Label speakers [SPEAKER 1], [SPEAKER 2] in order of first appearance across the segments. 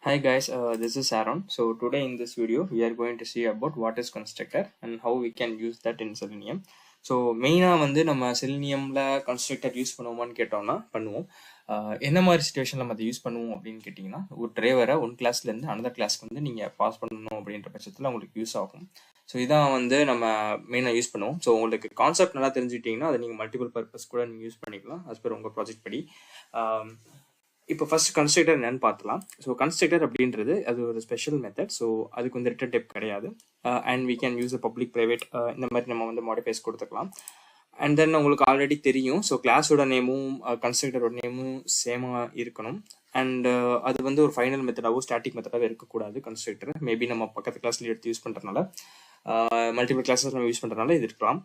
[SPEAKER 1] Hi guys, this is Aaron. So today in this video we are going to see about what is constructor and how we can use that in Selenium. So மெயினாக வந்து நம்ம செலினியமில் constructor use பண்ணுவோமான்னு கேட்டோம்னா பண்ணுவோம். என்ன மாதிரி சுச்சுவேஷனில் நம்ம அதை யூஸ் பண்ணுவோம் அப்படின்னு கேட்டிங்கன்னா, ஒரு டிரைவரை ஒன் கிளாஸ்லேருந்து அனதர் கிளாஸ்க்கு வந்து நீங்கள் பாஸ் பண்ணணும் அப்படின்ற பட்சத்தில் உங்களுக்கு யூஸ் ஆகும். ஸோ இதான் வந்து நம்ம மெயினாக யூஸ் பண்ணுவோம். ஸோ உங்களுக்கு கான்செப்ட் நல்லா தெரிஞ்சுக்கிட்டிங்கன்னா அதை நீங்கள் மல்டிபிள் பர்பஸ் கூட நீங்கள் யூஸ் பண்ணிக்கலாம் as per உங்கள் ப்ராஜெக்ட் படி. இப்போ ஃபர்ஸ்ட் கன்ஸ்ட்ரக்டர் என்னன்னு பார்த்துலாம். ஸோ கன்ஸ்ட்ரக்டர் அப்படின்றது அது ஒரு ஸ்பெஷல் மெத்தட். ஸோ அதுக்கு வந்து ரிட்டர்ன் டைப் கிடையாது. And we can use public private இந்த மாதிரி நம்ம வந்து மாடிஃபைஸ் கொடுத்துக்கலாம். அண்ட் தென் உங்களுக்கு ஆல்ரெடி தெரியும். ஸோ கிளாஸோட நேமும் கன்ஸ்ட்ரக்டரோட நேமும் சேமாக இருக்கணும். அண்ட் அது வந்து ஒரு ஃபைனல் மெத்தடாகவும் ஸ்டாட்டிக் மெத்தடாகவும் இருக்கக்கூடாது. கன்ஸ்ட்ரக்டர் மேபி நம்ம பக்கத்து கிளாஸ்ல எடுத்து யூஸ் பண்ணுறதுனால மல்டிபிள் கிளாஸஸ் நம்ம யூஸ் பண்ணுறதுனால இது இருக்கலாம்.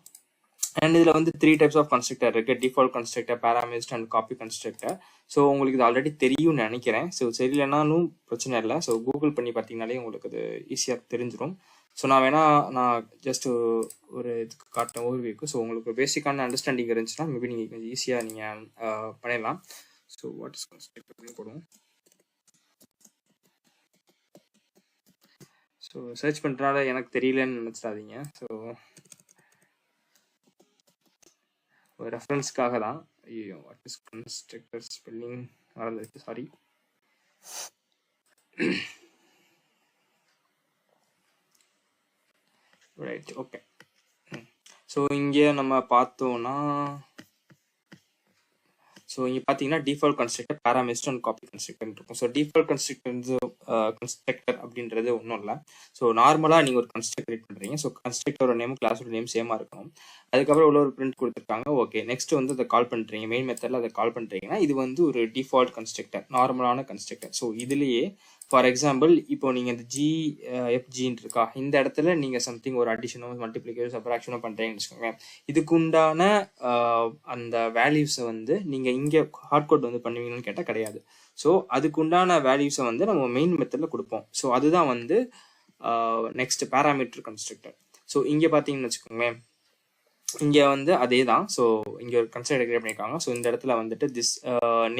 [SPEAKER 1] அண்ட் இதில் வந்து 3 டைப்ஸ் ஆஃப் கன்ஸ்ட்ரக்டர் இருக்குது. Default constructor, parameterised and copy constructor. So உங்களுக்கு இது ஆல்ரெடி தெரியும்னு நினைக்கிறேன். ஸோ தெரியலனாலும் பிரச்சனை இல்லை. ஸோ கூகுள் பண்ணி பார்த்தீங்கனாலே உங்களுக்கு அது ஈஸியாக தெரிஞ்சிடும். ஸோ நான் ஜஸ்ட் ஒரு இதுக்கு காட்டின ஓவர்வியூக்கு. ஸோ உங்களுக்கு பேசிக்கான அண்டர்ஸ்டாண்டிங் இருந்துச்சுன்னா மேபி நீங்கள் கொஞ்சம் ஈஸியாக நீங்கள் பண்ணிடலாம். ஸோ வாட் இஸ் கன்ஸ்ட்ரக்டர் போடுவோம். ஸோ சர்ச் பண்ணுறதுனால எனக்கு தெரியலன்னு நினச்சிடாதீங்க. ஸோ ஒரு ரெஃபரன்ஸ்க்காக தான். ஐயோ, வாட் இஸ் கன்ஸ்ட்ரக்டர் ஸ்பெல்லிங் வரல, சாரி. Right, okay. ஸோ இங்கே நம்ம பார்த்தோம்னா, ஸோ இங்கே பார்த்தீங்கன்னா default constructor, parameterised and copy constructor இருக்கும். ஸோ டிஃபால்ட் கன்ஸ்ட்ரக்டர் அப்படின்றது ஒன்றும் இல்லை. ஸோ நார்மலாக நீங்கள் ஒரு கன்ஸ்ட்ரக்டர் கிரியேட் பண்ணுறீங்க. ஸோ கன்ஸ்ட்ரக்டரோட நேம் கிளாஸோட நேம் சேமாக இருக்கணும். அதுக்கப்புறம் உள்ள ஒரு பிரிண்ட் கொடுத்துருக்காங்க. ஓகே, நெக்ஸ்ட் வந்து அதை கால் பண்ணுறீங்க. மெயின் மெத்தடில் அதை கால் பண்ணுறீங்கன்னா இது வந்து ஒரு டிஃபால்ட் கன்ஸ்ட்ரக்டர், நார்மலான கன்ஸ்ட்ரக்டர். ஸோ இதுலேயே ஃபார் எக்ஸாம்பிள் இப்போ நீங்கள் இந்த எஃப்ஜின்னு இருக்கா, இந்த இடத்துல நீங்கள் சம்திங் ஒரு அடிஷனோ மல்டிப்ளிகேஷனோ சப்ராக்ஷனோ பண்ணுறீங்கன்னு வச்சுக்கோங்க. இதுக்கு உண்டான அந்த வேல்யூஸை வந்து நீங்கள் இங்கே ஹார்ட் கோட் வந்து பண்ணுவீங்கன்னு கேட்டால் கிடையாது. ஸோ அதுக்கு உண்டான வேல்யூஸை வந்து நம்ம மெயின் மெத்தடில் கொடுப்போம். ஸோ அதுதான் வந்து நெக்ஸ்ட் பேராமீட்டர் கன்ஸ்ட்ரக்டர். ஸோ இங்கே பார்த்தீங்கன்னு வச்சுக்கோங்களேன், இங்கே வந்து அதே தான். ஸோ இங்கே ஒரு கன்ஸ்ட்ரக்டர் கிரியேட் பண்ணியிருக்காங்க. ஸோ இந்த இடத்துல வந்துட்டு திஸ்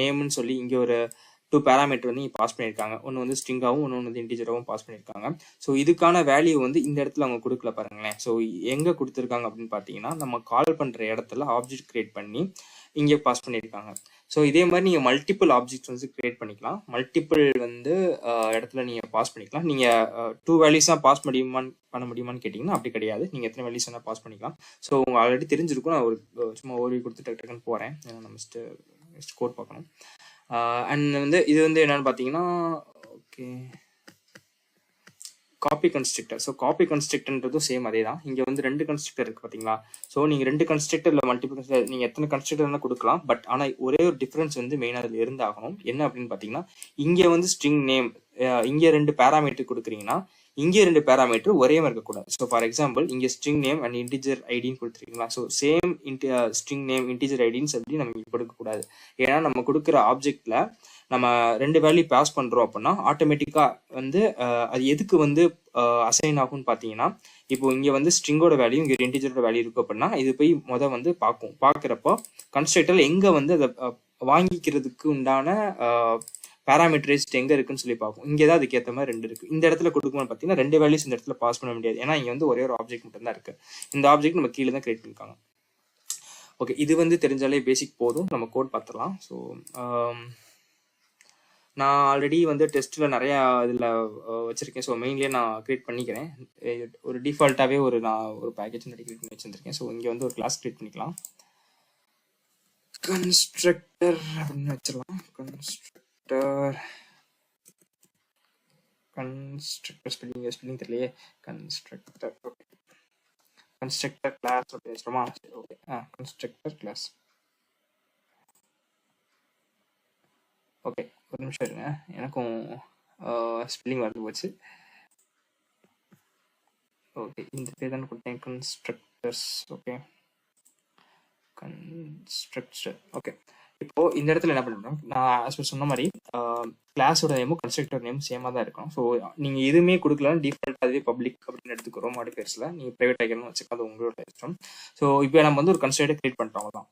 [SPEAKER 1] நேம்னு சொல்லி இங்கே ஒரு 2 பேராமீட்டர் வந்து இங்கே பாஸ் பண்ணியிருக்காங்க. ஒன்று வந்து ஸ்ட்ரிங்காகவும் ஒன்று வந்து இன்டிஜராகவும் பாஸ் பண்ணியிருக்காங்க. ஸோ இதுக்கான வேல்யூ வந்து இந்த இடத்துல அவங்க கொடுக்கல பாருங்களேன். ஸோ எங்கே கொடுத்துருக்காங்க அப்படின்னு பார்த்தீங்கன்னா, நம்ம கால் பண்ணுற இடத்துல ஆப்ஜெக்ட் கிரியேட் பண்ணி இங்கே பாஸ் பண்ணியிருக்காங்க. ஸோ இதே மாதிரி நீங்கள் மல்டிபிள் ஆப்ஜெக்ட்ஸ் வந்து கிரியேட் பண்ணிக்கலாம். மல்டிபிள் வந்து இடத்துல நீங்கள் பாஸ் பண்ணிக்கலாம். நீங்கள் 2 வேல்யூஸ் தான் பாஸ் பண்ண முடியுமான்னு கேட்டிங்கன்னா அப்படி கிடையாது. நீங்கள் எத்தனை வேல்யூஸ் வேணால் பாஸ் பண்ணிக்கலாம். ஸோ உங்களுக்கு ஆல்ரெடி தெரிஞ்சிருக்கும். நான் ஒரு சும்மா ஓரி கொடுத்து டக்குன்னு போகிறேன். நம்ம நெக்ஸ்ட் கோட் பார்க்கணும். அண்ட் வந்து இது வந்து என்னன்னு பார்த்தீங்கன்னா, okay, copy constructor. So copy கன்ஸ்ட்ரக்டர்ன்றதும் சேம் அதே தான். இங்கே வந்து 2 கன்ஸ்ட்ரக்டர் இருக்குது பார்த்தீங்களா. ஸோ நீங்கள் 2 கன்ஸ்ட்ரக்டரில் மல்டிபிள் கன்ஸ்ட்ரக்டர் நீங்கள் எத்தனை கன்ஸ்ட்ரக்டர்னா கொடுக்கலாம். பட் ஆனால் ஒரே ஒரு டிஃப்ரென்ஸ் வந்து மெயினாக அதில் இருந்தாகணும். என்ன அப்படின்னு பார்த்தீங்கன்னா, இங்கே வந்து ஸ்ட்ரிங் நேம், இங்கே 2 பேராமீட்டர் கொடுக்குறீங்கன்னா இங்கே 2 பேராமீட்டர் ஒரே மாதிரி இருக்கக்கூடாது. ஸோ ஃபார் எக்ஸாம்பிள் இங்கே ஸ்ட்ரிங் நேம் அண்ட் இன்டிஜர் ஐடின்னு கொடுத்துருக்கீங்களா. So same string name integer ஐடின்னு சொல்லி நம்ம இங்கே கொடுக்கக்கூடாது. ஏன்னா நம்ம கொடுக்குற ஆப்ஜெக்டில் நம்ம 2 வேல்யூ பாஸ் பண்ணுறோம் அப்படின்னா ஆட்டோமேட்டிக்காக வந்து அது எதுக்கு வந்து அசைன் ஆகும்னு பார்த்தீங்கன்னா, இப்போ இங்கே வந்து ஸ்ட்ரிங்கோட வேல்யூ இங்கே இன்டிஜரோட வேல்யூ இருக்கு அப்படின்னா இது போய் வந்து பார்க்குறப்போ கன்ஸ்ட்ரக்டரில் எங்கே வந்து அதை வாங்கிக்கிறதுக்கு உண்டான பேராமீட்டரைஸ்ட் எங்கே இருக்குன்னு சொல்லி பார்க்கும். இங்கே தான் அதுக்கு ஏற்ற மாதிரி 2 இருக்குது. இந்த இடத்துல கொடுக்கும்போது பார்த்தீங்கன்னா 2 வேல்யூஸ் இந்த இடத்துல பாஸ் பண்ண முடியாது. ஏன்னா இங்கே வந்து ஒரே ஒரு ஆப்ஜெக்ட் மட்டும் தான் இருக்குது. இந்த ஆப்ஜெக்ட் நம்ம கீழே தான் கிரியேட் பண்ணியிருக்காங்க. ஓகே, இது வந்து தெரிஞ்சாலே பேசிக் போதும். நம்ம கோட் பார்த்துடலாம். ஸோ நான் ஆல்ரெடி வந்து டெஸ்ட்டில் நிறையா இதில் வச்சுருக்கேன். ஸோ மெயின்லேயே நான் க்ரியேட் பண்ணிக்கிறேன். ஒரு டிஃபால்ட்டாகவே நான் ஒரு பேக்கேஜ் நிறைய க்ரியேட் பண்ணி வச்சுருக்கேன். ஸோ இங்கே வந்து ஒரு கிளாஸ் க்ரியேட் பண்ணிக்கலாம். கன்ஸ்ட்ரக்டர் அப்படின்னு வச்சிடலாம். கன்ஸ்ட்ரக்டர் ஸ்பெல்லிங் தெரியலையே. கன்ஸ்ட்ரக்டர், ஓகே, கன்ஸ்ட்ரக்டர் கிளாஸ் அப்படின்னு வச்சிருமா. Okay, constructor class. ஓகே, ஒரு நிமிஷம் இருங்க, எனக்கும் ஸ்பெல்லிங் மறந்து போச்சு. ஓகே, இந்த பேர் தானே கொடுத்தேன், கன்ஸ்ட்ரக்டர்ஸ். Okay, constructor. ஓகே, இப்போ இந்த இடத்துல என்ன பண்ணுறோம், நான் சொன்ன மாதிரி கிளாஸோட நேமும் கன்ஸ்ட்ரக்டர் நேம் சேமாக தான் இருக்கும். ஸோ நீங்கள் எதுவுமே கொடுக்கலாம், டிஃபால்ட் அதுவே பப்ளிக் அப்படின்னு எடுத்துக்கிறோம். மாடிஃபயர்ஸில் நீங்கள் ப்ரைவேட் ஆகிக்கணும்னு வச்சுக்கோங்க, அது உங்களோட இஷ்டம். ஸோ இப்போ நம்ம வந்து ஒரு கன்ஸ்ட்ரக்டர் கிரியேட் பண்ணுறோம் தான்.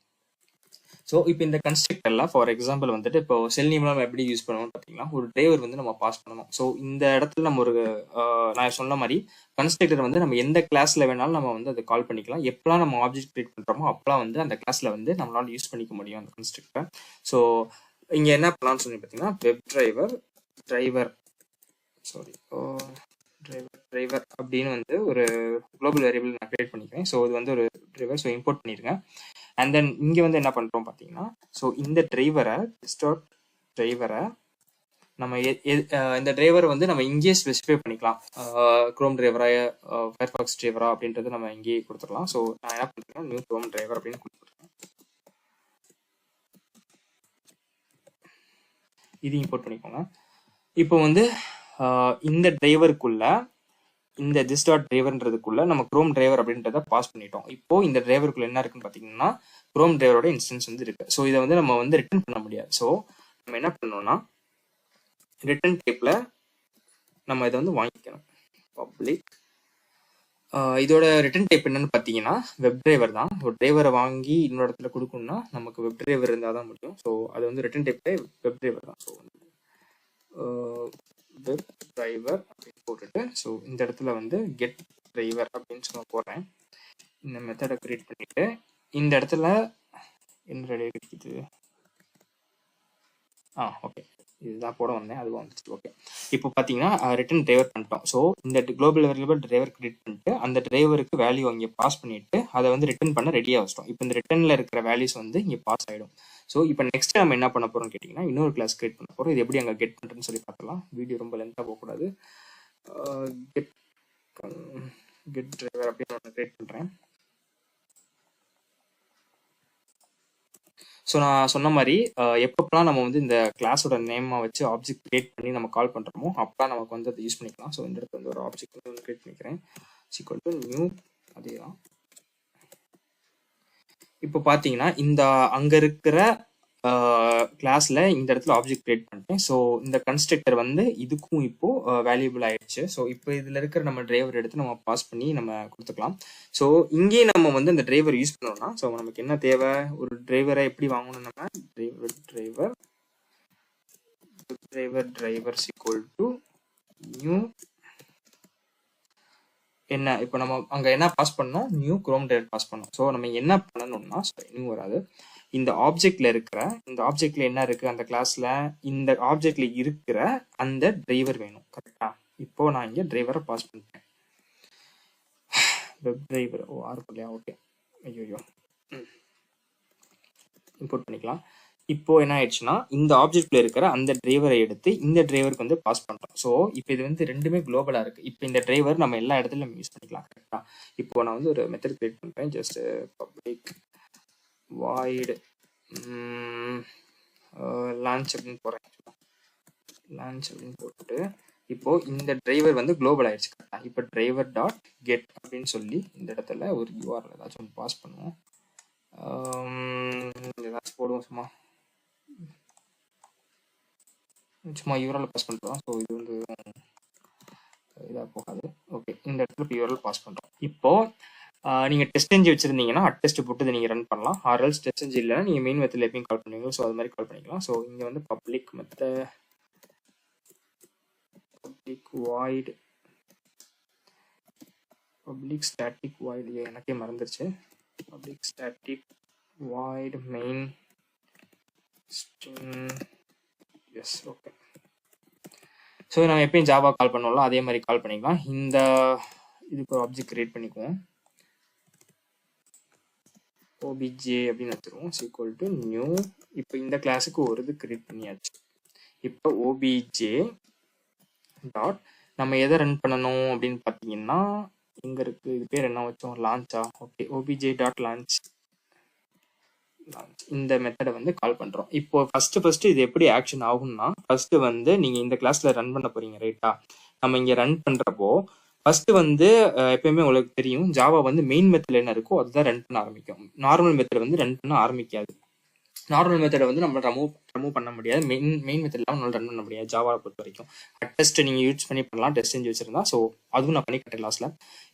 [SPEAKER 1] ஸோ இப்போ இந்த கன்ஸ்ட்ரக்டர்ல ஃபார் எக்ஸாம்பிள் வந்துட்டு இப்போ செல் நேம் நம்ம எப்படி யூஸ் பண்ணுவோம்னு பார்த்தீங்கன்னா ஒரு டிரைவர் வந்து நம்ம பாஸ் பண்ணணும். ஸோ இந்த இடத்துல நம்ம ஒரு நான் சொன்ன மாதிரி கன்ஸ்ட்ரக்டர் வந்து நம்ம எந்த கிளாஸ்ல வேணாலும் நம்ம வந்து அதை கால் பண்ணிக்கலாம். எப்பெல்லாம் நம்ம ஆப்ஜெக்ட் கிரியேட் பண்றோமோ அப்பெல்லாம் வந்து அந்த கிளாஸ்ல வந்து நம்மளால யூஸ் பண்ணிக்க முடியும் அந்த கன்ஸ்ட்ரக்டர். ஸோ இங்க என்ன பண்ணலாம்னு சொல்லி பார்த்தீங்கன்னா வெப் டிரைவர் டிரைவர் அப்படின்னு வந்து ஒரு குளோபல் வேரியபிள் நான் கிரியேட் பண்ணிக்கிறேன். ஸோ இது வந்து ஒரு டிரைவர். ஸோ இம்போர்ட் பண்ணிருங்க. அண்ட் தென் இங்க வந்து என்ன பண்றோம் பார்த்தீங்கன்னா ஸோ இந்த டிரைவரை நம்ம இந்த டிரைவரை வந்து நம்ம இங்கேயே ஸ்பெசிஃபை பண்ணிக்கலாம். குரோம் டிரைவரா ஃபயர்ஃபாக்ஸ் டிரைவரா அப்படின்றது நம்ம இங்கேயே கொடுத்துடலாம். ஸோ நான் என்ன பண்றேன்னா நியூ குரோம் டிரைவர் அப்படின்னு கொடுத்துருக்கேன். இது இம்போர்ட் பண்ணிக்கோங்க. இப்போ வந்து இந்த டிரைவருக்குள்ள இந்த திஸ் டாட் டிரைவர்ன்றதுக்குள்ள நம்ம குரோம் டிரைவர் அப்படின்றத பாஸ் பண்ணிட்டோம். இப்போ இந்த டிரைவருக்குள்ள என்ன இருக்குன்னு பாத்தீங்கன்னா குரோம் டிரைவரோட இன்ஸ்டன்ஸ் வந்து இருக்கு. ஸோ இதை வந்து நம்ம வந்து ரிட்டர்ன் பண்ண முடியாது. ஸோ நம்ம என்ன பண்ணோம்னா ரிட்டர்ன் டைப்ல நம்ம இதை வந்து வாங்கிக்கணும். பப்ளிக் இதோட ரிட்டர்ன் டைப் என்னன்னு பார்த்தீங்கன்னா வெப் டிரைவர் தான். ஒரு டிரைவரை வாங்கி இன்னொரு இடத்துல கொடுக்கணும்னா நமக்கு வெப் டிரைவர் இருந்தால் தான் முடியும். ஸோ அது வந்து ரிட்டர்ன் டைப்ல வெப் டிரைவர் தான். ஸோ வெப் டிரைவர் அப்படின்னு போட்டுட்டு ஸோ இந்த இடத்துல வந்து கெட் டிரைவர் அப்படின்னு சொல்ல போகிறேன். இந்த மெத்தடை கிரியேட் பண்ணிட்டு இந்த இடத்துல என்ன ரெடி கிடைக்குது. ஓகே இதுதான் போட வந்தேன், அதுவும் வந்துச்சு. ஓகே இப்போ பார்த்தீங்கன்னா ரிட்டர்ன் டிரைவர் பண்ணிட்டோம். ஸோ இந்த குளோபல் வேரியபிள் டிரைவர் கிரியேட் பண்ணிட்டு அந்த டிரைவருக்கு வேல்யூ அங்கே பாஸ் பண்ணிட்டு அதை வந்து ரிட்டர்ன் பண்ண ரெடியாக வச்சிட்டோம். இப்போ இந்த ரிட்டர்னில் இருக்கிற வேல்யூஸ் வந்து இங்கே பாஸ் ஆகிடும். ஸோ இப்போ நெக்ஸ்ட் நம்ம என்ன பண்ண போறோம்னு கேட்டிங்கன்னா இன்னொரு கிளாஸ் கிரியேட் பண்ண போகிறோம். இது எப்படி அங்கே கெட் பண்ணுறதுன்னு சொல்லி பார்க்கலாம். வீடியோ ரொம்ப லென்த்தாக போகக்கூடாது. கெட் டிரைவர் அப்படின்னு ஒன்று கிரியேட் பண்ணுறேன். ஸோ நான் சொன்ன மாதிரி எப்பப்பெல்லாம் நம்ம வந்து இந்த கிளாஸோட நேமை வச்சு ஆப்ஜெக்ட் கிரியேட் பண்ணி நம்ம கால் பண்ணுறோமோ அப்போலாம் நமக்கு வந்து அதை யூஸ் பண்ணிக்கலாம். ஸோ இந்த இடத்துல வந்து ஒரு ஆப்ஜெக்ட் வந்து ஒன்று கிரியேட் பண்ணிக்கிறேன். ஈக்குவல் டு நியூ அதே தான். இப்போ பார்த்தீங்கன்னா இந்த அங்கே இருக்கிற கிளாஸ்ல இந்த இடத்துல ஆப்ஜெக்ட் கிரியேட் பண்ணிட்டேன். ஸோ இந்த கன்ஸ்ட்ரக்டர் வந்து இதுக்கும் இப்போ வேல்யூபிள் ஆயிடுச்சு. ஸோ இப்போ இதுல இருக்கிற நம்ம டிரைவர் எடுத்து நம்ம பாஸ் பண்ணி நம்ம கொடுத்துக்கலாம். ஸோ இங்கேயே நம்ம வந்து அந்த டிரைவர் யூஸ் பண்ணோம்னா ஸோ நமக்கு என்ன தேவை, ஒரு டிரைவரை எப்படி வாங்கணும், நம்ம டிரைவர் ஈக்குவல் டு நியூ என்ன இப்போ நம்ம அங்க என்ன பாஸ் பண்ணோம், நியூ குரோம் டிரைவர் பாஸ் பண்ணோம். ஸோ நம்ம என்ன பண்ணணும்னா நியூ வராது, இந்த ஆப்ஜெக்ட்ல என்ன இருக்கு அந்த கிளாஸ்ல இந்த ஆப்ஜெக்ட்ல இருக்கிற அந்த டிரைவர் வேணும். கரெக்டா? இப்போ நான் இங்க டிரைவரை பாஸ் பண்ணிட்டேன். வெப் டிரைவர் இல்லையா? ஓகே ஐயோ இம்போர்ட் பண்ணிக்கலாம். இப்போ என்ன ஆயிடுச்சுன்னா இந்த ஆப்ஜெக்ட்ல இருக்கிற அந்த டிரைவரை எடுத்து இந்த டிரைவருக்கு வந்து பாஸ் பண்றோம். ஸோ இப்போ இது வந்து ரெண்டுமே குளோபலா இருக்கு. இப்போ இந்த டிரைவர் நம்ம எல்லா இடத்துலயும் நம்ம யூஸ் பண்ணிக்கலாம். கரெக்டா? இப்போ நான் வந்து ஒரு மெத்தட் கிரியேட் பண்றேன். ஜஸ்ட் பப்ளிக் வாய்டு லான்ச் அப்படின்னு போறேன். லான்ச் அப்படின்னு போட்டுட்டு இப்போ இந்த டிரைவர் வந்து குளோபல் ஆயிடுச்சு. கரெக்டா? இப்போ டிரைவர் டாட் கெட் அப்படின்னு சொல்லி இந்த இடத்துல ஒரு யூஆர்எல் ஏதாச்சும் ஒன்று பாஸ் பண்ணுவோம். ஏதாச்சும் போடுவோம், சும்மா யூஆர்எல் பாஸ் பண்ணுறோம். ஸோ இது வந்து இதாக போகாது. ஓகே இந்த இடத்துல இப்போ யூஆர்எல் பாஸ் பண்ணுறோம். இப்போ நீங்கள் டெஸ்ட் என்ஜி வச்சிருந்தீங்கன்னா அட்டெஸ்ட் போட்டு நீங்கள் ரன் பண்ணலாம். ஆர்எல்ஸ் டெஸ்ட் என்ஜி இல்லைன்னா நீங்கள் மெயின் மெத்தடில் எப்பயும் கால் பண்ணுவீங்க. ஸோ அது மாதிரி கால் பண்ணிக்கலாம். ஸோ இங்கே வந்து public void public static void எனக்கே மறந்துருச்சு. Public static void main string. S okay. So நம்ம எப்பயும் ஜாவா கால் பண்ணுவோம்ல அதே மாதிரி கால் பண்ணிக்கலாம். இந்த இதுக்கு ஒரு ஆப்ஜெக்ட் கிரியேட் பண்ணிக்குவோம். ஓபிஜே அப்படின்னு வச்சுருவோம். Equal to new. இப்போ இந்த கிளாஸுக்கு ஒரு இது கிரியேட் பண்ணியாச்சு. இப்போ ஓபிஜே டாட் நம்ம எதை ரன் பண்ணணும் அப்படின்னு பார்த்தீங்கன்னா எங்க இருக்கு, இது பேர் என்ன வச்சோம், லான்ச்சா? ஓகே ஓபிஜே டாட் லான்ச் இந்த மெத்தடை வந்து கால் பண்றோம். இப்போ ஃபர்ஸ்ட் இது எப்படி ஆக்ஷன் ஆகும்னா ஃபர்ஸ்ட் வந்து நீங்க இந்த கிளாஸ்ல ரன் பண்ண போறீங்க. ரைட்டா? நம்ம இங்க ரன் பண்றப்போ ஃபர்ஸ்ட் வந்து எப்பயுமே உங்களுக்கு தெரியும் ஜாவா வந்து மெயின் மெத்தட் என்ன இருக்கோ அதுதான் ரன் பண்ண ஆரம்பிக்கும். நார்மல் மெத்தட் வந்து ரன் பண்ண ஆரம்பிக்காது. நார்மல் மெத்தடை வந்து நம்ம ரிமூவ் பண்ண முடியாது. மெயின் மெத்தட்லாம் நம்மளால ரன் பண்ண முடியாது ஜாவாவை பொறுத்த வரைக்கும். டெஸ்ட் நீங்கள் யூஸ் பண்ணி பண்ணலாம், டெஸ்ட் செஞ்சு வச்சிருந்தா. ஸோ அதுவும் நான் பண்ணி கட்டேன் லாஸ்ட்டில்.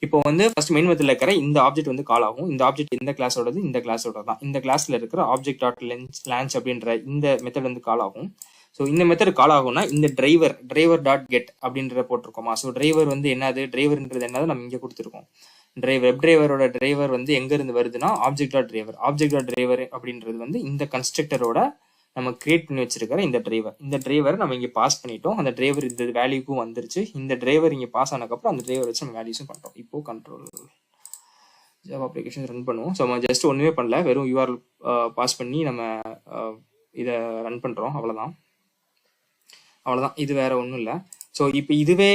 [SPEAKER 1] இப்போ வந்து ஃபர்ஸ்ட் மெயின் மெத்தடில் இருக்கிற இந்த ஆப்ஜெக்ட் வந்து கால் ஆகும். இந்த ஆப்ஜெக்ட் இந்த கிளாஸோடது, இந்த கிளாஸோட தான். இந்த கிளாஸில் இருக்கிற ஆப்ஜெக்ட் டாட் லான்ச் அப்படின்ற இந்த மெத்தட் வந்து கால் ஆகும். ஸோ இந்த மெத்தட் கால் ஆகும்னா இந்த டிரைவர் டாட் கெட் அப்படின்றத போட்டிருக்கோமா. ஸோ டிரைவர் வந்து என்னது, டிரைவர்ன்றது என்னது நம்ம இங்கே கொடுத்துருக்கோம். வெப் டிரைவரோட டிரைவர் வந்து எங்க இருந்து வருதுன்னா ஆப்ஜெக்ட் டாட் டிரைவர் அப்படின்றது வந்து இந்த கன்ஸ்ட்ரக்டரோட நம்ம கிரியேட் பண்ணி வச்சிருக்கிற இந்த டிரைவர் நம்ம இங்க பாஸ் பண்ணிட்டோம். அந்த டிரைவர் இந்த வேல்யூக்கும் வந்துருச்சு. இந்த டிரைவர் இங்க பாஸ் ஆனதுக்கப்புறம் அந்த டிரைவர் வச்சு நம்ம வேல்யூஸும் பண்றோம். இப்போ கண்ட்ரோல் ஜாவா அப்ளிகேஷன் ரன் பண்ணுவோம். ஸோ நம்ம ஜஸ்ட் ஒண்ணுமே பண்ணல, வெறும் யூஆர்எல் பாஸ் பண்ணி நம்ம இதை ரன் பண்றோம். அவ்வளவுதான். இது வேற ஒன்றும் இல்லை. ஸோ இப்போ இதுவே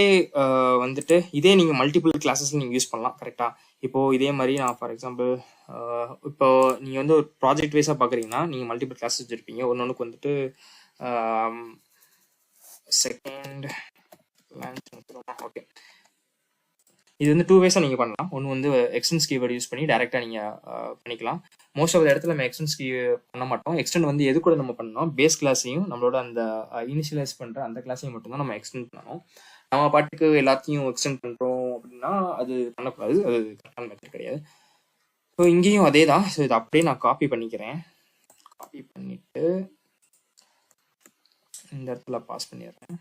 [SPEAKER 1] வந்துட்டு இதே நீங்கள் மல்டிபிள் கிளாஸஸ் நீங்கள் யூஸ் பண்ணலாம். கரெக்டாக. இப்போது இதே மாதிரி நான் ஃபார் எக்ஸாம்பிள் இப்போ நீங்கள் வந்து ஒரு ப்ராஜெக்ட் வைஸாக பார்க்குறீங்கன்னா நீங்கள் மல்டிபிள் கிளாஸஸ் வச்சுருப்பீங்க. ஒன்றுக்கு வந்துட்டு செகண்ட் ஓகே, இது வந்து 2 வேஸாக நீங்கள் பண்ணலாம். ஒன்று வந்து எக்ஸ்டென்ஸ் கீவேர்டு யூஸ் பண்ணி டேரெக்டாக நீங்கள் பண்ணிக்கலாம். மோஸ்ட் ஆஃப் இடத்துல நம்ம எக்ஸ்டென்ஸ் கீ பண்ண மாட்டோம். எக்ஸ்டெண்ட் வந்து எது கூட நம்ம பண்ணோம், பேஸ் கிளாஸையும் நம்மளோட அந்த இனிஷியலைஸ் பண்ணுற அந்த கிளாஸையும் மட்டும்தான் நம்ம எக்ஸ்டெண்ட் பண்ணணும். நம்ம பாட்டுக்கு எல்லாத்தையும் எக்ஸ்டெண்ட் பண்ணுறோம் அப்படின்னா அது பண்ணக்கூடாது, அது கரெக்டான மெத்தட் கிடையாது. ஸோ இங்கேயும் அதே தான். ஸோ இதை அப்படியே நான் காப்பி பண்ணிக்கிறேன். காப்பி பண்ணிவிட்டு இந்த இடத்துல பாஸ் பண்ணிடுறேன்.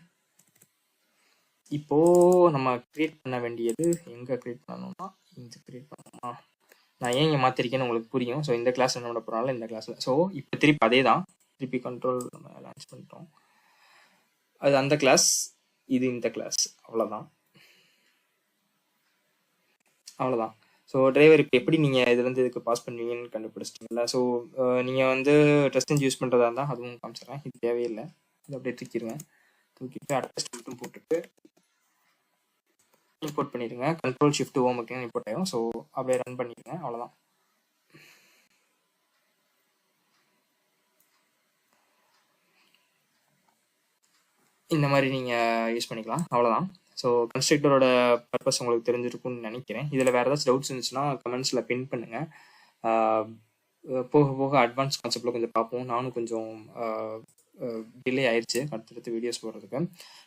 [SPEAKER 1] இப்போ நம்ம கிரியேட் பண்ண வேண்டியது எங்கே கிரியேட் பண்ணணும்னா இங்கே கிரியேட் பண்ணணுமா. நான் ஏன் இங்கே மாற்றிருக்கேன்னு உங்களுக்கு புரியும். ஸோ இந்த கிளாஸ் என்ன போகிறனால இந்த கிளாஸில். ஸோ இப்போ திருப்பி அதே தான், திருப்பி கண்ட்ரோல் நம்ம லான்ச் பண்ணிட்டோம். அது அந்த கிளாஸ், இது இந்த கிளாஸ். அவ்வளோதான். ஸோ டிரைவர் இப்போ எப்படி நீங்கள் இதுலேருந்து இதுக்கு பாஸ் பண்ணுவீங்கன்னு கண்டுபிடிச்சிட்டிங்களா. ஸோ நீங்கள் வந்து டெஸ்ட் யூஸ் பண்ணுறதா இருந்தால் அதுவும் காமிச்சிடறேன். இது தேவையில்லை, இது அப்படியே தூக்கிட்டு அட்ஜஸ்ட் மட்டும் போட்டுட்டு இம்போர்ட் பண்ணிடுங்க. கண்ட்ரோல் ஷிஃப்ட் ஓம் ஓகே இம்போர்ட் ஆகும். ஸோ அப்படியே ரன் பண்ணிடுங்க. அவ்வளோதான். இந்த மாதிரி நீங்கள் யூஸ் பண்ணிக்கலாம். அவ்வளோதான். ஸோ கன்ஸ்ட்ரக்டரோட பர்பஸ் உங்களுக்கு தெரிஞ்சிருக்கும்னு நினைக்கிறேன். இதில் வேறு ஏதாச்சும் டவுட்ஸ் இருந்துச்சுன்னா கமெண்ட்ஸில் பின் பண்ணுங்கள். போக போக அட்வான்ஸ் கான்செப்டில் கொஞ்சம் பார்ப்போம். நானும் கொஞ்சம் டிலே ஆயிடுச்சு அடுத்தடுத்து வீடியோஸ் போடுறதுக்கு.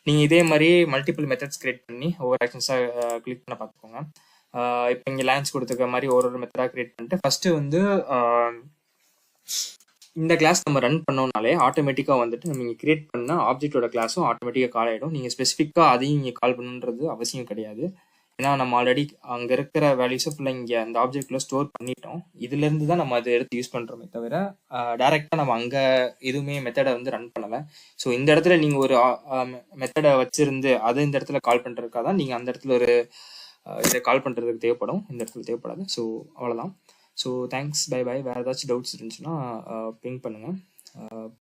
[SPEAKER 1] நீங்கள் இதே மாதிரி மல்டிபிள் மெத்தட்ஸ் கிரியேட் பண்ணி ஒவ்வொரு ஆக்ஷன்ஸாக கிளிக் பண்ண பார்த்துக்கோங்க. இப்போ இங்கே லான்ச் கொடுத்துருக்க மாதிரி ஒரு மெத்தடாக கிரியேட் பண்ணிட்டு ஃபஸ்ட்டு வந்து இந்த கிளாஸ் நம்ம ரன் பண்ணோம்னாலே ஆட்டோமேட்டிக்காக வந்துட்டு நம்ம இங்கே கிரியேட் பண்ண ஆப்ஜெக்டோட கிளாஸும் ஆட்டோமேட்டிக்காக கால் ஆகிடும். நீங்கள் ஸ்பெசிஃபிக்காக அதையும் இங்கே கால் பண்ணுன்றது அவசியம் கிடையாது. ஏன்னா நம்ம ஆல்ரெடி அங்கே இருக்கிற வேல்யூஸை ஃபுல்லாக இங்கே அந்த ஆப்ஜெக்டில் ஸ்டோர் பண்ணிட்டோம். இதுலேருந்து தான் நம்ம அதை எடுத்து யூஸ் பண்ணுறோமே தவிர டேரெக்டாக நம்ம அங்கே எதுவுமே மெத்தடை வந்து ரன் பண்ணலை. ஸோ இந்த இடத்துல நீங்கள் ஒரு மெத்தடை வச்சுருந்து அதை இந்த இடத்துல கால் பண்ணுறதுக்காக தான் நீங்கள் அந்த இடத்துல ஒரு இதை கால் பண்ணுறதுக்கு தேவைப்படும், இந்த இடத்துல தேவைப்படாது. ஸோ அவ்வளோதான். So thanks, bye bye. வேறு ஏதாச்சும் டவுட்ஸ் இருந்துச்சுன்னா பிங் பண்ணுங்கள்.